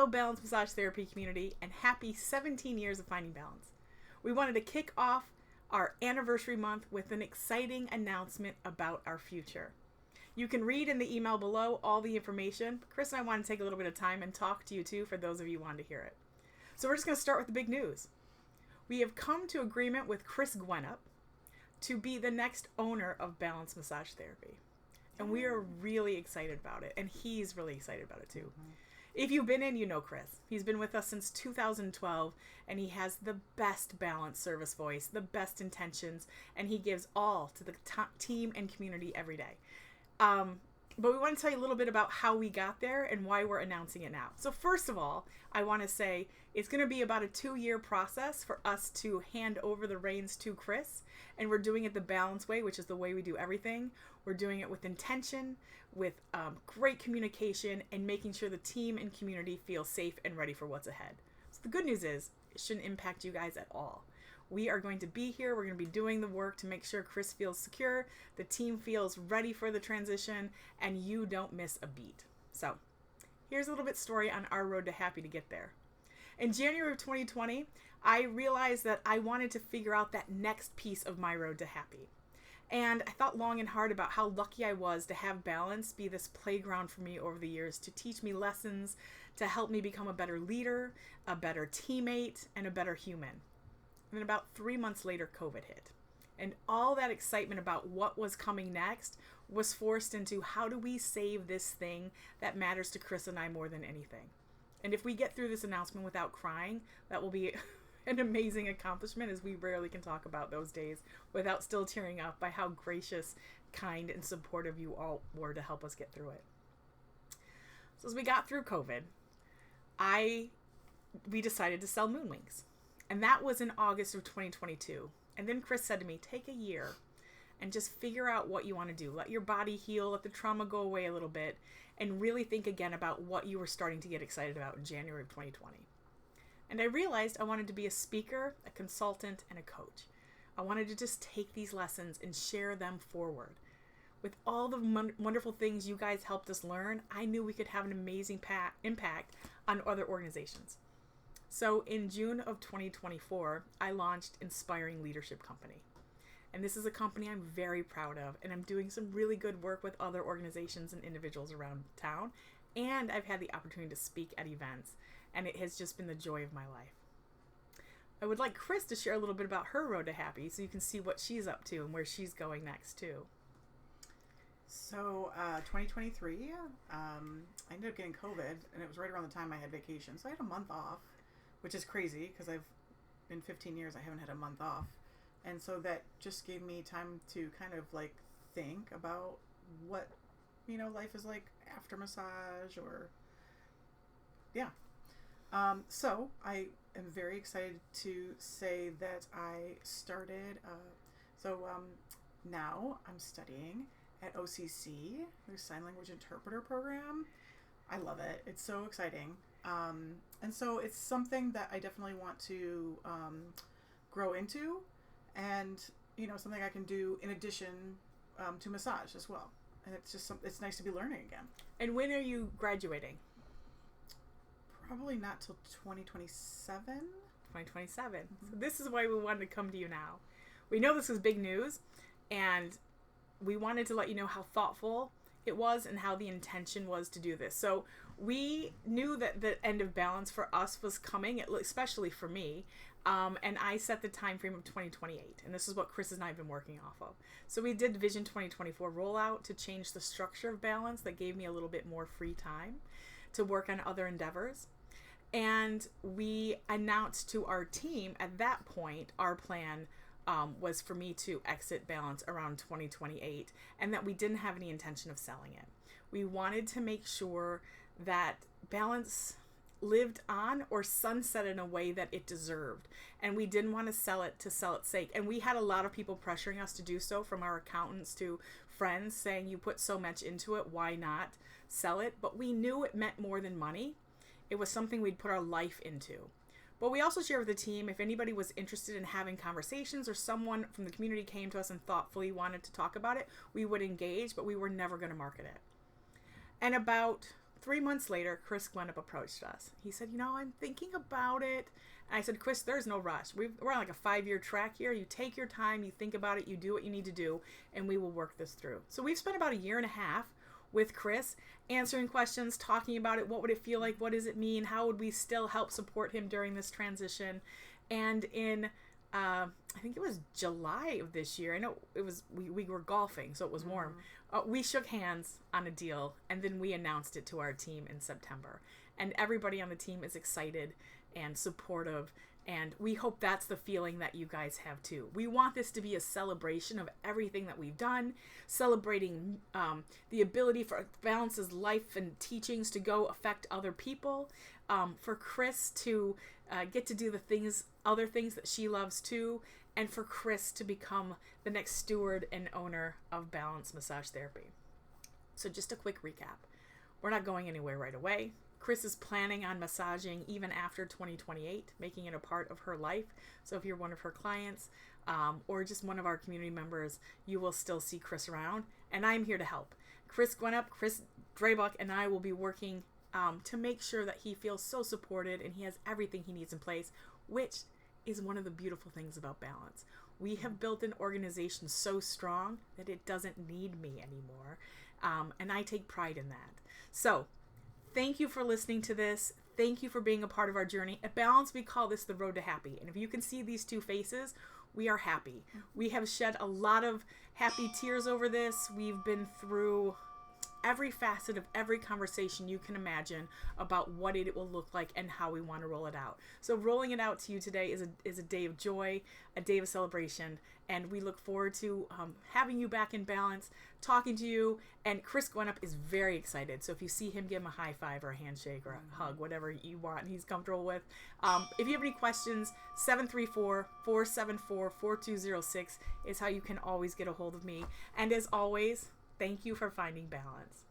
Hello, Balance Massage Therapy community, and happy 17 years of finding balance. We wanted to kick off our anniversary month with an exciting announcement about our future. You can read in the email below all the information. Chris and I want to take a little bit of time and talk to you too, for those of you who want to hear it. So we're just going to start with the big news. We have come to agreement with Chris Gwinnup to be the next owner of Balance Massage Therapy. And we are really excited about it. And he's really excited about it too. Mm-hmm. If you've been in, you know Chris. He's been with us since 2012, and he has the best balance service voice, the best intentions, and he gives all to the team and community every day. But we want to tell you a little bit about how we got there and why we're announcing it now. So first of all, I want to say it's going to be about a 2-year process for us to hand over the reins to Chris. And we're doing it the balance way, which is the way we do everything. We're doing it with intention, with great communication, and making sure the team and community feel safe and ready for what's ahead. So the good news is it shouldn't impact you guys at all. We are going to be here. We're going to be doing the work to make sure Chris feels secure, the team feels ready for the transition, and you don't miss a beat. So here's a little bit story on our road to happy to get there. In January of 2020, I realized that I wanted to figure out that next piece of my road to happy. And I thought long and hard about how lucky I was to have balance be this playground for me over the years to teach me lessons, to help me become a better leader, a better teammate, and a better human. And then about 3 months later, COVID hit. And all that excitement about what was coming next was forced into how do we save this thing that matters to Chris and I more than anything. And if we get through this announcement without crying, that will be an amazing accomplishment, as we rarely can talk about those days without still tearing up by how gracious, kind, and supportive you all were to help us get through it. So as we got through COVID, we decided to sell Moonwings. And that was in August of 2022. And then Chris said to me, take a year and just figure out what you want to do. Let your body heal, let the trauma go away a little bit, and really think again about what you were starting to get excited about in January of 2020. And I realized I wanted to be a speaker, a consultant, and a coach. I wanted to just take these lessons and share them forward. With all the wonderful things you guys helped us learn, I knew we could have an amazing impact on other organizations. So in June of 2024, I launched Inspiring Leadership Company. And this is a company I'm very proud of, and I'm doing some really good work with other organizations and individuals around town. And I've had the opportunity to speak at events, and it has just been the joy of my life. I would like Chris to share a little bit about her road to happy so you can see what she's up to and where she's going next too. So 2023, I ended up getting COVID, and it was right around the time I had vacation. So I had a month off, which is crazy because I've been 15 years, I haven't had a month off. And so that just gave me time to kind of like think about what, life is like after massage or, yeah. So I am very excited to say that I started, now I'm studying at OCC, their sign language interpreter program. I love it. It's so exciting. And so it's something that I definitely want to grow into, and something I can do in addition to massage as well. And it's just it's nice to be learning again. And when are you graduating? Probably not till 2027. 2027. Mm-hmm. So this is why we wanted to come to you now. We know this is big news, and we wanted to let you know how thoughtful it was and how the intention was to do this. So we knew that the end of balance for us was coming, especially for me, and I set the time frame of 2028, and this is what Chris and I have been working off of. So we did Vision 2024 rollout to change the structure of balance. That gave me a little bit more free time to work on other endeavors. And we announced to our team at that point, our plan was for me to exit balance around 2028, and that we didn't have any intention of selling it. We wanted to make sure that balance lived on or sunset in a way that it deserved, and we didn't want to sell it to sell its sake. And we had a lot of people pressuring us to do so, from our accountants to friends, saying, you put so much into it, why not sell it? But we knew it meant more than money. It was something we'd put our life into. But we also shared with the team, if anybody was interested in having conversations or someone from the community came to us and thoughtfully wanted to talk about it, we would engage, but we were never going to market it. And about 3 months later, Chris Gwinnup approached us. He said, I'm thinking about it. And I said, Chris, there's no rush. We're on like a 5-year track here. You take your time, you think about it, you do what you need to do, and we will work this through. So we've spent about 1.5 years with Chris, answering questions, talking about it. What would it feel like? What does it mean? How would we still help support him during this transition? And in, I think it was July of this year, I know it was, we were golfing, so it was warm. We shook hands on a deal, and then we announced it to our team in September. And everybody on the team is excited and supportive, and we hope that's the feeling that you guys have too. We want this to be a celebration of everything that we've done, celebrating the ability for Balance's life and teachings to go affect other people, for Chris to get to do other things that she loves too, and for Chris to become the next steward and owner of Balance Massage Therapy. So just a quick recap. We're not going anywhere right away. Chris is planning on massaging even after 2028, making it a part of her life. So if you're one of her clients or just one of our community members, you will still see Chris around. And I'm here to help. Chris Gwinnup, Chris Draybuck, and I will be working to make sure that he feels so supported and he has everything he needs in place, which is one of the beautiful things about Balance. We have built an organization so strong that it doesn't need me anymore. And I take pride in that. So thank you for listening to this. Thank you for being a part of our journey. At Balance, we call this the road to happy. And if you can see these two faces, we are happy. We have shed a lot of happy tears over this. We've been through every facet of every conversation you can imagine about what it will look like and how we want to roll it out. So rolling it out to you today is a day of joy, a day of celebration, and we look forward to having you back in Balance, talking to you, and Chris Gwinnup is very excited. So if you see him, give him a high five or a handshake or a hug, whatever you want and he's comfortable with. If you have any questions, 734-474-4206 is how you can always get a hold of me. And as always, thank you for finding balance.